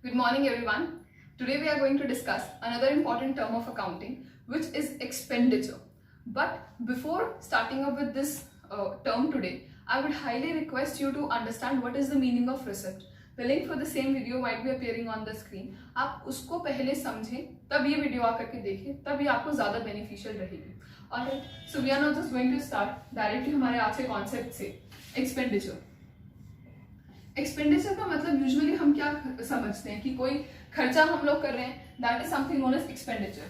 Good morning, everyone. Today we are going to discuss another important term of accounting, which is expenditure. But before starting up with this term today, I would highly request you to understand what is the meaning of receipt. The link for the same video might be appearing on the screen. आप उसको पहले समझें, तब ये video आकर के देखें, तब ये आपको ज़्यादा बेनिफिशियल रहेगी. Alright, so we are now just going to start directly हमारे आज के कॉन्सेप्ट से एक्सपेंडिचर. एक्सपेंडिचर का मतलब यूजुअली हम क्या समझते हैं कि कोई खर्चा हम लोग कर रहे हैं, that is something known as expenditure.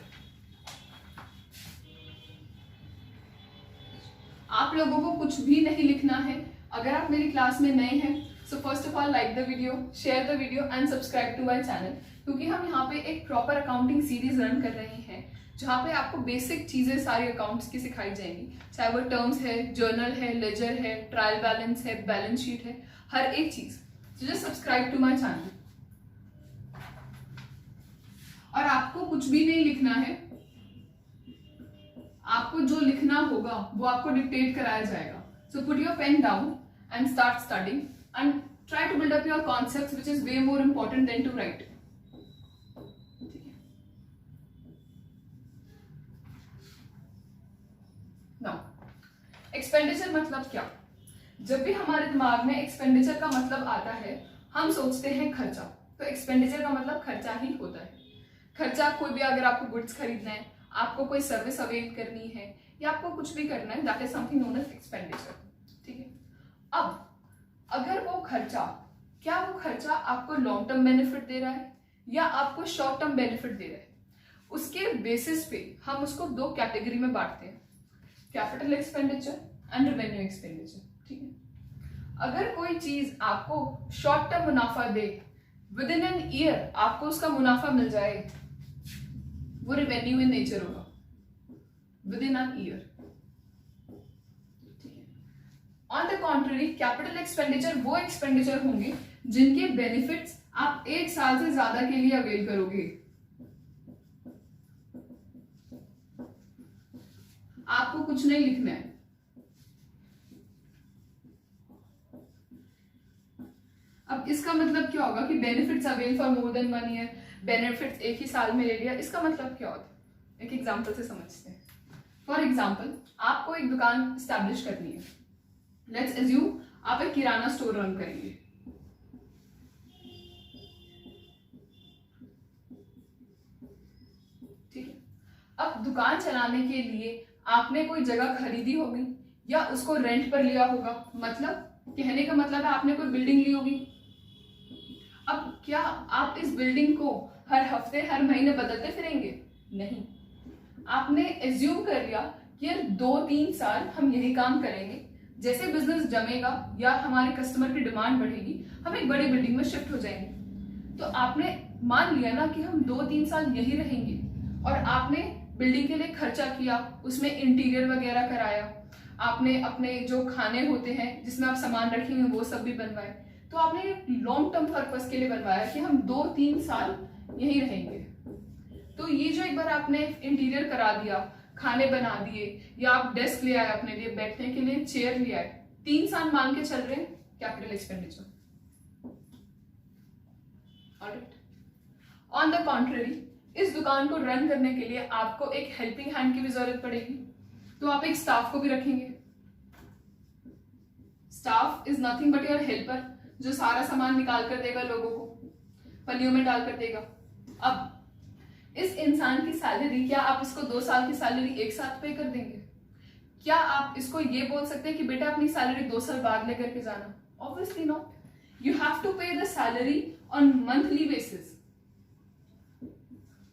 आप लोगों को कुछ भी नहीं लिखना है. अगर आप मेरी क्लास में नए हैं, so first of all like the video, share the video and subscribe to my channel, क्योंकि हम यहाँ पे एक प्रॉपर अकाउंटिंग सीरीज रन कर रहे हैं जहाँ पे आपको बेसिक चीजें सारी अकाउंट्स की सिखाई जाएंगी, चाहे वो टर्म्स है, जर्नल है, लेजर है, ट्रायल बैलेंस है, बैलेंस शीट है, हर एक चीज. So just subscribe to my channel. और आपको कुछ भी नहीं लिखना है. आपको जो लिखना होगा वो आपको डिक्टेट कराया जाएगा. So put your pen down and start studying and try to build up your concepts, which is way more important than to write. Expenditure मतलब क्या? जब भी हमारे दिमाग में एक्सपेंडिचर का मतलब आता है, हम सोचते हैं खर्चा. तो एक्सपेंडिचर का मतलब खर्चा ही होता है. खर्चा कोई भी, अगर आपको गुड्स खरीदना है, आपको कोई सर्विस अवेल करनी है, या आपको कुछ भी करना है, that is something known as expenditure. ठीक है. अब अगर वो खर्चा, क्या वो खर्चा आपको लॉन्ग टर्म बेनिफिट दे रहा है या आपको शॉर्ट टर्म बेनिफिट दे रहा है, उसके बेसिस पे हम उसको दो कैटेगरी में बांटते हैं, capital expenditure and revenue expenditure. ठीक है. अगर कोई चीज आपको शॉर्ट टर्म मुनाफा दे, विद इन एन ईयर आपको उसका मुनाफा मिल जाए, वो रेवेन्यू इन नेचर होगा, विद इन एन ईयर. ठीक है. On the contrary, capital expenditure वो एक्सपेंडिचर होंगे जिनके बेनिफिट्स आप एक साल से ज्यादा के लिए अवेल करोगे. आपको कुछ नहीं लिखना है. अब इसका मतलब क्या होगा कि benefits avail for more than 1 year, benefits एक ही साल में ले लिया. इसका मतलब क्या होता है? एक एग्जांपल से समझते हैं. फॉर एग्जांपल, आपको एक दुकान स्टैब्लिश करनी है. लेट्स एज्यूम आप एक किराना स्टोर रन करेंगे. ठीक है. अब दुकान चलाने के लिए आपने कोई जगह खरीदी होगी या उसको रेंट पर लिया होगा. मतलब कहने का मतलब है आपने कोई बिल्डिंग ली होगी. अब क्या आप इस बिल्डिंग को हर हफ्ते हर महीने बदलते फिरेंगे? नहीं. आपने एज्यूम कर लिया कि यार 2-3 साल हम यही काम करेंगे, जैसे बिजनेस जमेगा या हमारे कस्टमर की डिमांड बढ़ेगी, हम एक बड़ी बिल्डिंग में शिफ्ट हो जाएंगे. तो आपने मान लिया ना कि हम 2-3 साल यही रहेंगे, और आपने बिल्डिंग के लिए खर्चा किया, उसमें इंटीरियर वगैरह कराया, आपने अपने जो खाने होते हैं जिसमें आप सामान रखेंगे वो सब भी बनवाए. तो आपने लॉन्ग टर्म पर्पस के लिए बनवाया कि हम 2-3 साल यहीं रहेंगे. तो ये जो एक बार आपने इंटीरियर करा दिया, खाने बना दिए, या आप डेस्क ले आए अपने लिए, बैठने के लिए चेयर ले आए, 3 साल मान के चल रहे हैं, capital expenditure. Alright. On the contrary, इस दुकान को रन करने के लिए आपको एक हेल्पिंग हैंड की भी जरूरत पड़ेगी. तो आप एक स्टाफ को भी रखेंगे. Staff is nothing but your helper, जो सारा सामान निकाल कर देगा, लोगों को पन्नियों में डाल कर देगा. अब इस इंसान की सैलरी, क्या आप इसको 2 साल की सैलरी एक साथ पे कर देंगे? क्या आप इसको ये बोल सकते हैं कि बेटा अपनी सैलरी 2 साल बाद लेकर के जाना? Obviously not. You have to pay the salary on monthly basis.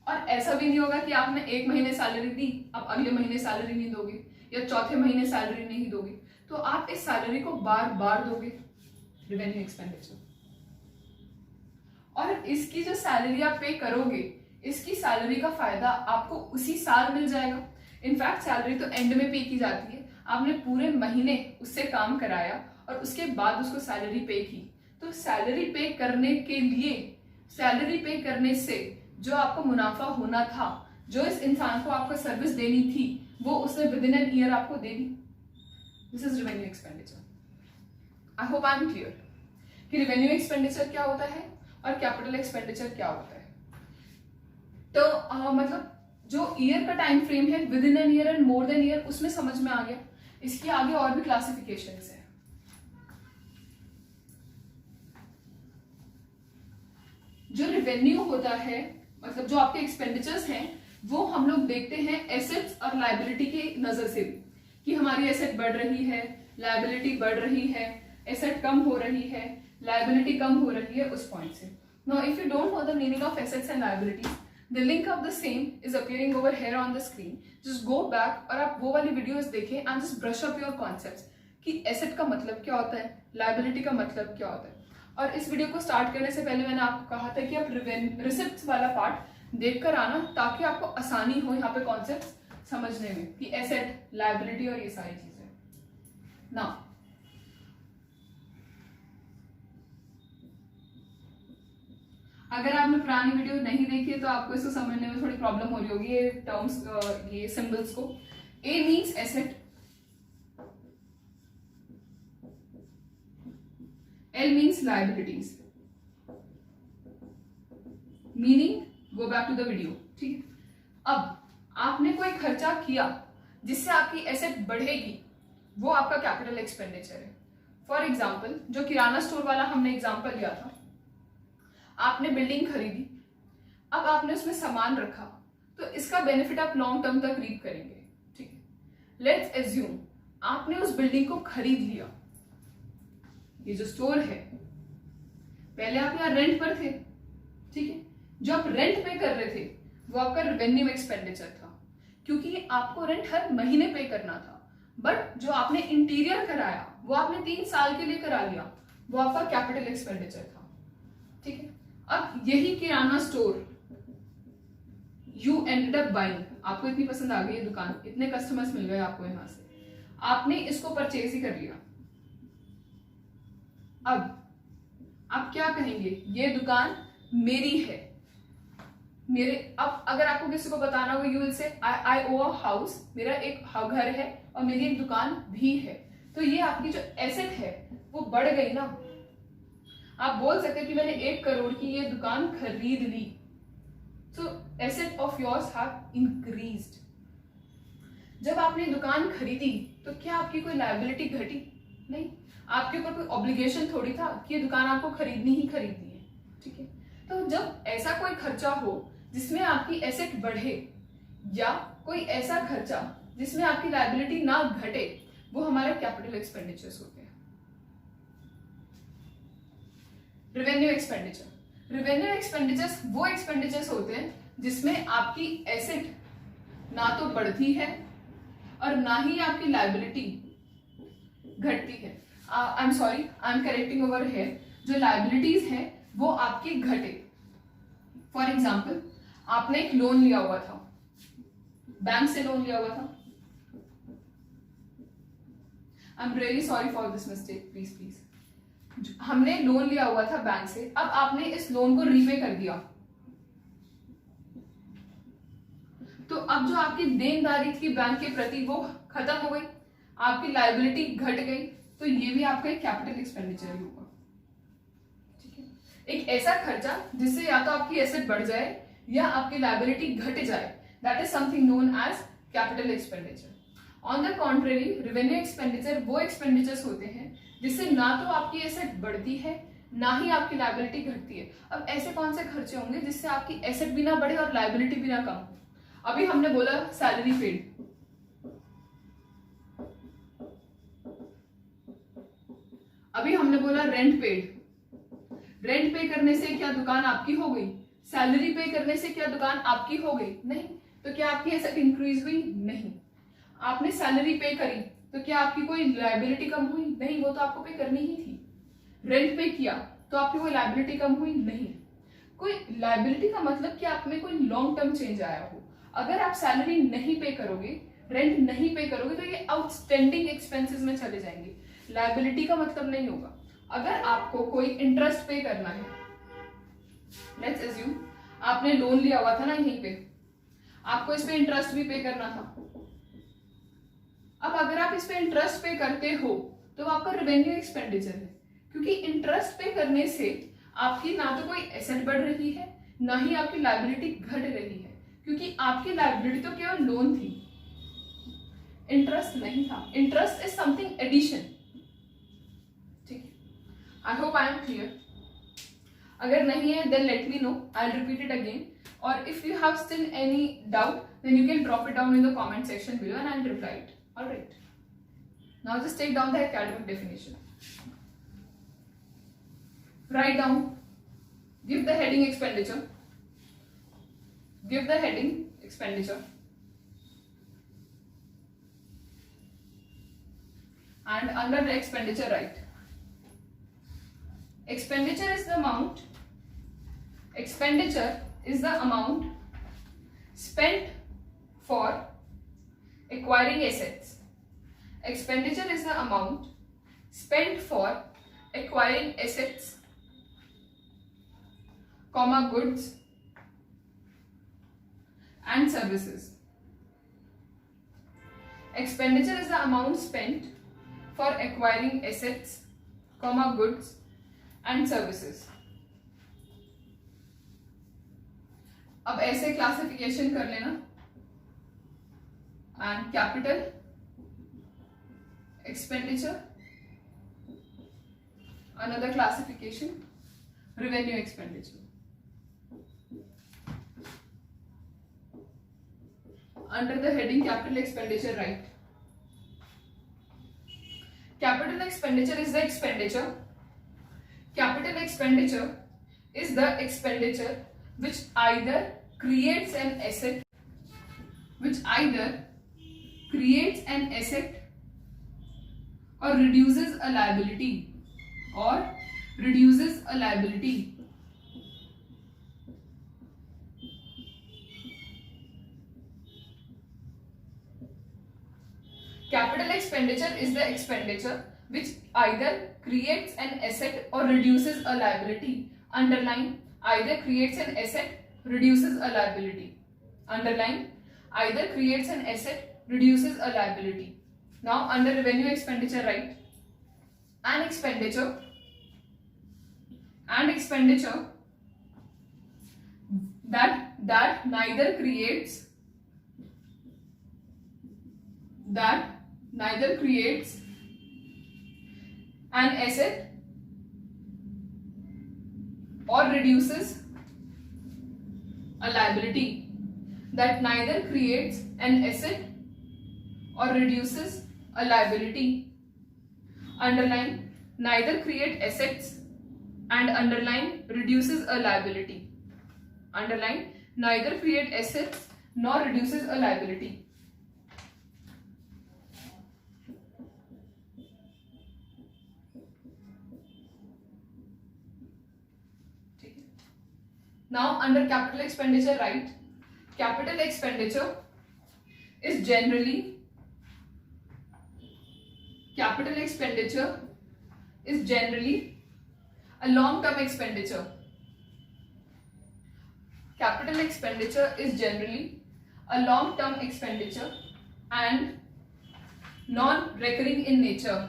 और ऐसा भी नहीं होगा कि आपने 1 महीने सैलरी दी, अब अगले महीने सैलरी नहीं दोगे, या चौथे महीने सैलरी नहीं दोगे. तो आप इस सैलरी को बार बार दोगे. Revenue expenditure. और इसकी जो सैलरी आप पे करोगे, इसकी सैलरी का फायदा आपको उसी साल मिल जाएगा. इनफैक्ट सैलरी तो एंड में पे की जाती है. आपने पूरे महीने उससे काम कराया और उसके बाद उसको सैलरी पे की. तो सैलरी पे करने के लिए, सैलरी पे करने से जो आपको मुनाफा होना था, जो इस इंसान को आपको सर्विस देनी थी, वो उसने विद इन एन ईयर आपको दे दी. This is revenue expenditure. I hope I am clear कि रेवेन्यू एक्सपेंडिचर क्या होता है. और कैपिटल एक्सपेंडिचर क्या होता है। तो मतलब जो ईयर का टाइम फ्रेम है, with in an year and more than year, उसमें समझ में आ गया। इसकी आगे और भी क्लासिफिकेशंस है। जो रेवेन्यू होता है, मतलब जो आपके एक्सपेंडिचर्स हैं, वो हम लोग देखते हैं एसेट्स और लायबिलिटी की नजर से भी, कि हमारी एसेट बढ़ रही है, लायबिलिटी बढ़ रही है, एसेट कम हो रही है, लायबिलिटी कम हो रही है, उस पॉइंट से। Now if you don't know the meaning of assets and liabilities, the link of the same is appearing over here on the screen. Just go back और आप वो वाली वीडियोस देखें and just brush up your concepts कि asset का मतलब क्या होता है, लायबिलिटी का मतलब क्या होता है। और इस वीडियो को स्टार्ट करने से पहले मैंने आपको कहा था कि आप रिसिप्ट्स वाला पार्ट देख कर आना, ताकि आपको आसानी हो यहाँ पे कॉन्सेप्ट्स समझने में कि एसेट, लायबिलिटी और ये सारी चीजें ना। अगर आपने पुरानी वीडियो नहीं देखी है तो आपको इसको समझने में थोड़ी प्रॉब्लम हो रही होगी, ये टर्म्स, ये सिंबल्स को। A means asset, L means liabilities, meaning go back to the video, ठीक है। अब आपने कोई खर्चा किया जिससे आपकी एसेट बढ़ेगी, वो आपका कैपिटल एक्सपेंडिचर है। फॉर एग्जाम्पल, जो किराना स्टोर वाला हमने एग्जाम्पल लिया था, आपने बिल्डिंग खरीदी, अब आपने उसमें सामान रखा, तो इसका बेनिफिट आप लॉन्ग टर्म तक रीप करेंगे, ठीक है। लेट्स एज्यूम आपने उस बिल्डिंग को खरीद लिया, ये जो स्टोर है, पहले आप यहाँ रेंट पर थे, ठीक है। जो आप रेंट पे कर रहे थे वो आपका रेवेन्यू एक्सपेंडिचर था, क्योंकि आपको रेंट हर महीने पे करना था। बट जो आपने इंटीरियर कराया वो आपने 3 साल के लिए करा लिया, वो आपका कैपिटल एक्सपेंडिचर था, ठीक है। अब यही kirana store you ended up buying, आपको इतनी पसंद आ गई ये दुकान, इतने कस्टमर्स मिल गए आपको यहाँ से, आपने इसको परचेज ही कर लिया। अब आप क्या कहेंगे, ये दुकान मेरी है, मेरे। अब अगर आपको किसी को बताना हो, you will say I O a house, मेरा एक घर है और मेरी एक दुकान भी है। तो ये आपकी जो एसेट है वो बढ़ गई ना। आप बोल सकते हैं कि मैंने 1 करोड़ की ये दुकान खरीद ली, so asset of yours have increased. जब आपने दुकान खरीदी तो क्या आपकी कोई लायबिलिटी घटी? नहीं, आपके ऊपर कोई ऑब्लिगेशन थोड़ी था कि ये दुकान आपको खरीदनी ही खरीदनी है, ठीक है। तो जब ऐसा कोई खर्चा हो जिसमें आपकी एसेट बढ़े, या कोई ऐसा खर्चा जिसमें आपकी लायबिलिटी ना घटे, वो हमारे कैपिटल एक्सपेंडिचर्स होते हैं। रेवेन्यू एक्सपेंडिचर, रेवेन्यू एक्सपेंडिचर्स वो एक्सपेंडिचर्स होते हैं जिसमें आपकी एसेट ना तो बढ़ती है और ना ही आपकी लायबिलिटी घटती है। I am sorry, I am correcting over here, जो लायबिलिटीज हैं वो आपकी घटे। फॉर एग्जाम्पल, आपने एक लोन लिया हुआ था, बैंक से लोन लिया हुआ था। I am really sorry for this mistake, please please. हमने लोन लिया हुआ था बैंक से, अब आपने इस लोन को रीपे कर दिया, तो अब जो आपकी देनदारी थी बैंक के प्रति वो खत्म हो गई, आपकी लायबिलिटी घट गई, तो ये भी आपका एक कैपिटल एक्सपेंडिचर ही होगा, ठीक है। एक ऐसा खर्चा जिससे या तो आपकी एसेट बढ़ जाए या आपकी लायबिलिटी घट जाए, that is something known as capital expenditure. On the contrary, revenue expenditure वो एक्सपेंडिचर्स होते हैं जिससे ना तो आपकी एसेट बढ़ती है ना ही आपकी लायबिलिटी घटती है। अब ऐसे कौन से खर्चे होंगे जिससे आपकी एसेट भी ना बढ़े और लायबिलिटी भी ना कम हो? अभी हमने बोला सैलरी पेड, अभी हमने बोला रेंट पेड। रेंट पे करने से क्या दुकान आपकी हो गई? सैलरी पे करने से क्या दुकान आपकी हो गई? नहीं। तो क्या आपकी एसेट इंक्रीज हुई? नहीं। आपने सैलरी पे करी तो क्या आपकी कोई लायबिलिटी कम हुई? नहीं, वो तो आपको पे करनी ही थी। रेंट पे किया तो आपकी कोई लायबिलिटी कम हुई? नहीं। कोई लायबिलिटी का मतलब कि आप में कोई लॉन्ग टर्म चेंज आया हो। अगर आप सैलरी नहीं पे करोगे, रेंट नहीं पे करोगे, तो ये आउटस्टैंडिंग एक्सपेंसेस में चले जाएंगे, लायबिलिटी का मतलब नहीं होगा। अगर आपको कोई इंटरेस्ट पे करना है, लेट्स अज्यूम आपने लोन लिया हुआ था ना यहीं पे, आपको इस पे इंटरेस्ट भी पे करना था। अब अगर आप इस पे इंटरेस्ट पे करते हो तो आपका रेवेन्यू एक्सपेंडिचर है, क्योंकि इंटरेस्ट पे करने से आपकी ना तो कोई एसेट बढ़ रही है, ना ही आपकी लायबिलिटी घट रही है, क्योंकि आपकी लायबिलिटी तो केवल लोन थी, इंटरेस्ट नहीं था। Interest is something addition. ठीक है, I hope I am clear. अगर नहीं है then let me know, I will repeat it again, और if you have still any doubt then you can drop it down in the comment section below and I'll reply it. All right, now just take down the academic definition. Write down, give the heading expenditure, give the heading expenditure, and under the expenditure write expenditure is the amount, expenditure is the amount spent for acquiring assets. Expenditure is the amount spent for acquiring assets, comma, goods and services. Expenditure is the amount spent for acquiring assets, comma, goods and services. अब ऐसे classification कर लेना, and capital expenditure, another classification, revenue expenditure. Under the heading capital expenditure write capital expenditure is the expenditure, capital expenditure is the expenditure which either creates an asset, or reduces a liability, Capital expenditure is the expenditure which either creates an asset or reduces a liability. Underline, either creates an asset, reduces a liability. Underline, either creates an asset, reduces a liability. Now under revenue expenditure write an expenditure that neither creates an asset or reduces a liability, that neither creates an asset or reduces a liability. Underline, neither create assets and underline reduces a liability. Underline, neither create assets nor reduces a liability. Now under capital expenditure write capital expenditure is generally a long-term expenditure. Capital expenditure is generally a long-term expenditure and non-recurring in nature.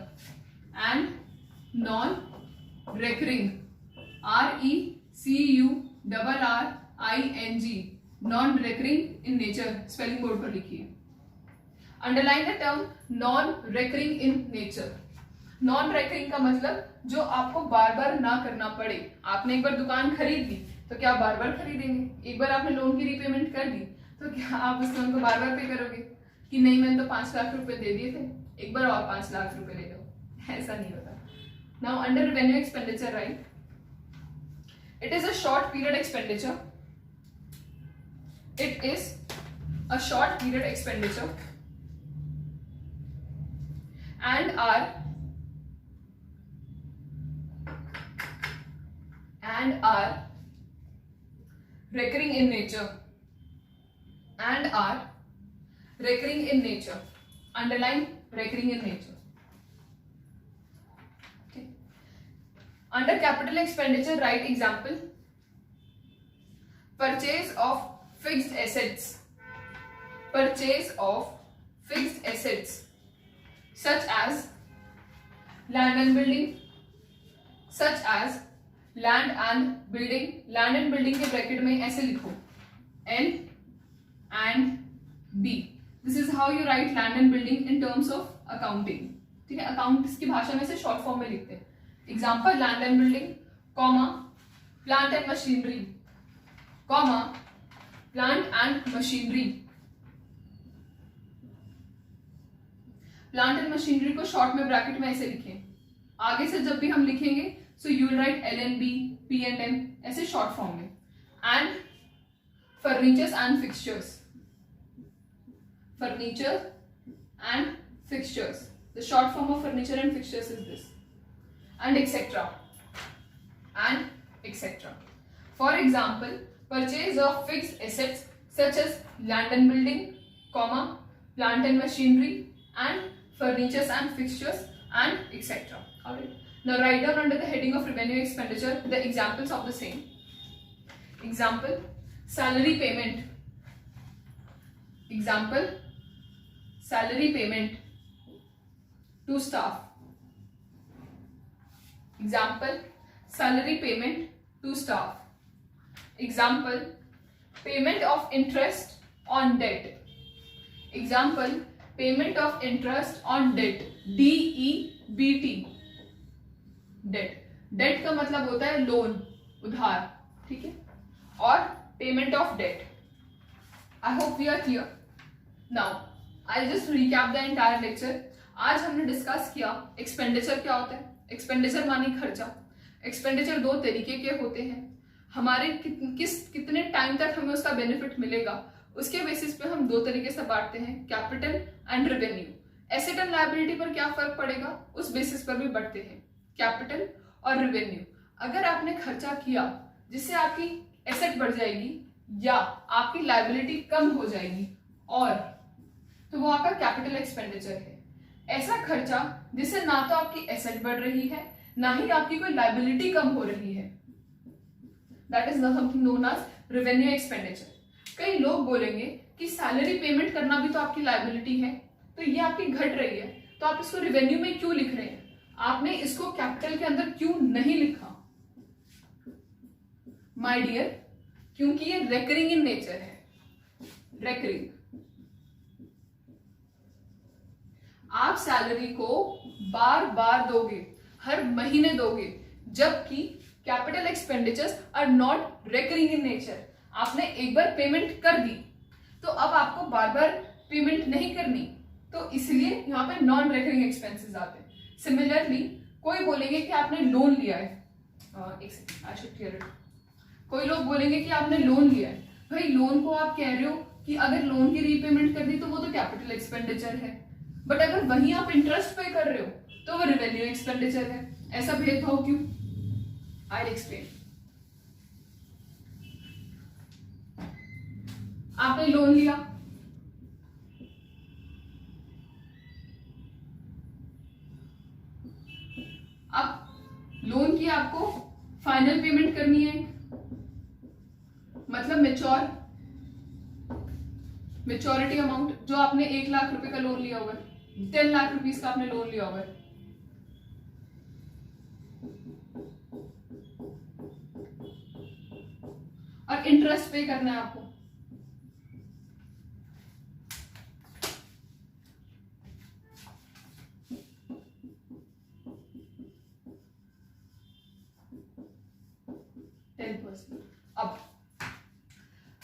And non-recurring, RECURRING, non-recurring in nature. Spelling board पर लिखिए. Underline the term non recurring in nature. Non recurring का मतलब जो आपको बार बार ना करना पड़े. आपने एक बार दुकान खरीद ली तो क्या बार बार खरीदेंगे? एक बार आपने लोन की रीपेमेंट कर दी तो क्या आप उस लोन को बार बार पे करोगे कि नहीं मैंने तो 5 लाख रुपए दे दिए थे, एक बार और 5 लाख रुपए ले लो? ऐसा नहीं होता. Now under revenue expenditure right it is a short period expenditure. It is a short period expenditure and are recurring in nature. Underline recurring in nature. Okay. Under capital expenditure write example. Purchase of fixed assets such as land and building, such as land and building, land and building के bracket में ऐसे लिखो L and B. This is how you right land and building in terms of accounting. ठीक है, accounts की भाषा में से शॉर्ट फॉर्म में लिखते हैं. Example land and building, comma plant and machinery, comma plant and machinery. Plant and machinery को शॉर्ट में ब्रैकेट में ऐसे लिखें. आगे से जब भी हम लिखेंगे so you will write LNB, P&M ऐसे शॉर्ट फॉर्म में. And furnitures and fixtures, furniture and fixtures, the short form of furniture and fixtures is this, and etc. For example, purchase of fixed assets such as land and building, comma plant and machinery and furnitures and fixtures and etc. Alright, now write down under the heading of revenue expenditure the examples of the same. Example, salary payment. Example, salary payment to staff. Example, salary payment to staff. Example, payment of interest on debt. Example, payment of interest on debt. DEBT. debt. debt का मतलब होता है loan, उधार. ठीक है, और payment of debt. I hope we are clear. Now I just recap the entire lecture. आज हमने डिस्कस किया एक्सपेंडिचर क्या होता है. एक्सपेंडिचर माने खर्चा. एक्सपेंडिचर दो तरीके के होते हैं. हमारे कितने टाइम तक हमें उसका बेनिफिट मिलेगा उसके बेसिस पे हम दो तरीके से बांटते हैं, capital and revenue. Asset and liability पर क्या फर्क पड़ेगा उस बेसिस पर भी बढ़ते हैं, कैपिटल और रेवेन्यू. अगर आपने खर्चा किया जिससे आपकी एसेट बढ़ जाएगी या आपकी लायबिलिटी कम हो जाएगी और तो वो आपका कैपिटल एक्सपेंडिचर है. ऐसा खर्चा जिससे ना तो आपकी एसेट बढ़ रही है ना ही आपकी कोई लायबिलिटी कम हो रही है, that is something known as revenue expenditure. कई लोग बोलेंगे कि सैलरी पेमेंट करना भी तो आपकी लायबिलिटी है, तो ये आपकी घट रही है तो आप इसको रेवेन्यू में क्यों लिख रहे हैं, आपने इसको कैपिटल के अंदर क्यों नहीं लिखा. माय डियर, क्योंकि ये रेकरिंग इन नेचर है. रेकरिंग, आप सैलरी को बार बार दोगे, हर महीने दोगे, जबकि capital expenditures are not recurring in nature. आपने एक बार पेमेंट कर दी तो अब आपको बार बार पेमेंट नहीं करनी, तो इसलिए यहाँ पे नॉन रेकरिंग एक्सपेंसेस आते हैं. सिमिलरली कोई बोलेंगे कि आपने लोन लिया है, एक second I should clear it. कोई लोग बोलेंगे कि आपने लोन लिया है, भाई लोन को आप कह रहे हो कि अगर लोन की रीपेमेंट कर दी तो वो तो कैपिटल एक्सपेंडिचर है, बट अगर वहीं आप इंटरेस्ट पे कर रहे हो तो वो रेवेन्यू एक्सपेंडिचर है. ऐसा भेदभाव क्यों? I explain. आपने लोन लिया, अब लोन की आपको फाइनल पेमेंट करनी है, मतलब मेच्योरिटी अमाउंट. जो आपने 1 लाख रुपए का लोन लिया होगा, 10 लाख रुपीस का आपने लोन लिया होगा, और इंटरेस्ट पे करना है आपको. अब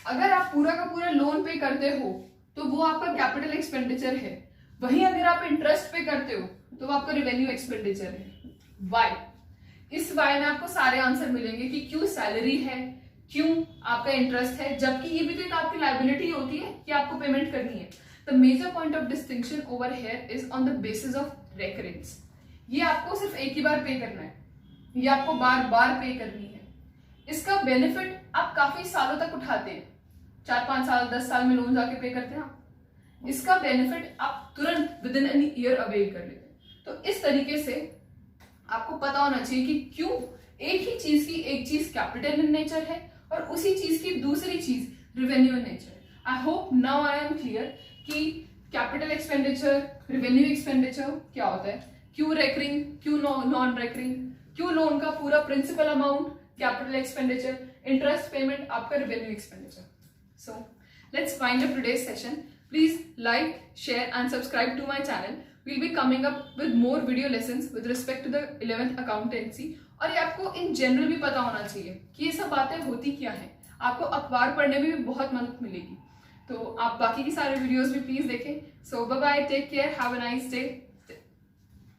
अगर आप पूरा का पूरा लोन पे करते हो तो वो आपका कैपिटल एक्सपेंडिचर है, वहीं अगर आप इंटरेस्ट पे करते हो तो वो आपका रेवेन्यू एक्सपेंडिचर है. वाई? इस वाई में आपको सारे आंसर मिलेंगे कि क्यों सैलरी है, क्यों आपका इंटरेस्ट है, जबकि ये भी तो एक आपकी लायबिलिटी होती है कि आपको पेमेंट करनी है. The major point of distinction over here is on the basis of recurrence. ये आपको सिर्फ एक ही बार पे करना है, ये आपको बार बार पे करनी है. इसका बेनिफिट आप काफी सालों तक उठाते हैं, 4-5 साल 10 साल में लोन जाके पे करते हैं. इसका बेनिफिट आप तुरंत with in an year avail कर लेते हैं. तो इस तरीके से आपको पता होना चाहिए कि क्यों एक ही चीज की एक चीज कैपिटल इन नेचर है और उसी चीज की दूसरी चीज रेवेन्यू इन नेचर है. I hope now I am clear कि कैपिटल एक्सपेंडिचर, रेवेन्यू एक्सपेंडिचर क्या होता है, क्यों रेकरिंग, क्यों नॉन रेकरिंग, क्यों लोन का पूरा principal amount capital expenditure, interest payment, आपका revenue expenditure. So let's find a today's session. Please like, share and subscribe to my channel. We'll be coming up with more video lessons with respect to the 11th accountancy. और ये आपको in general भी पता होना चाहिए कि ये सब बातें होती क्या है. आपको अखबार पढ़ने में भी बहुत मदद मिलेगी. तो आप बाकी की सारे वीडियोस भी प्लीज देखें. So bye bye, take care, have a nice day.